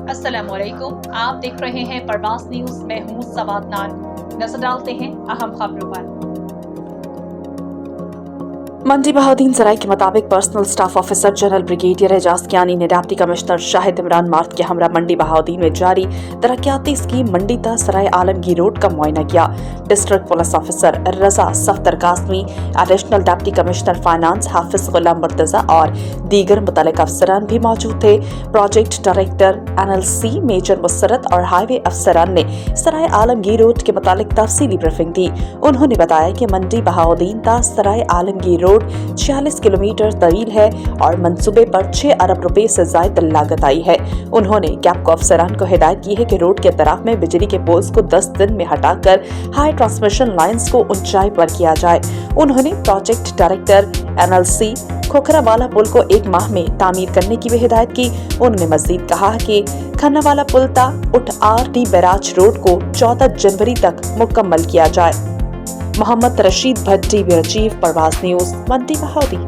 अस्सलाम वालेकुम, आप देख रहे हैं परवास न्यूज। मैं हूँ सवाद नान। नजर डालते हैं अहम खबरों पर। मंडी बहाउद्दीन सराय के मुताबिक personal staff officer general brigadier Ijaz Kayani ने डिप्टी कमिश्नर शाहिद इमरान मार्ट के हमरा मंडी बहाउद्दीन में जारी तरक्याती स्कीम मंडी ता सराय आलमगीर रोड का मुआयना किया। District police officer Raza Safdar Qasmi, additional deputy commissioner finance Hafiz Ghulam Murtaza और दीगर मुतल्लिक अफसरान भी मौजूद थे। Project director NLC major Musarrat और हाईवे अफसरान ने सराय आलमगीर रोड के मुतालिक तफसीली ब्रीफिंग दी। उन्होंने बताया कि मंडी बहाउद्दीन ता सराय आलमगीर रोड 46 किलोमीटर तवील है और मंसूबे पर 6 अरब रुपए से ज्यादा लागत आई है। उन्होंने कैपको अफसरान को हिदायत की है कि रोड के तरफ में बिजली के पोल्स को 10 दिन में हटाकर हाई ट्रांसमिशन लाइंस को ऊंचाई पर किया जाए। उन्होंने प्रोजेक्ट डायरेक्टर NLC खोखरावाला पुल को 1 माह में तामीर करने की भी हिदायत की। उन्होंने मजीद कहा कि खन्नावाला पुल ता उठ RD बैराज रोड को 14 जनवरी तक मुकम्मल किया जाए। मोहम्मद रशीद भट्टी, ब्यूरो चीफ, परवास न्यूज, मंडी बहाउद्दीन।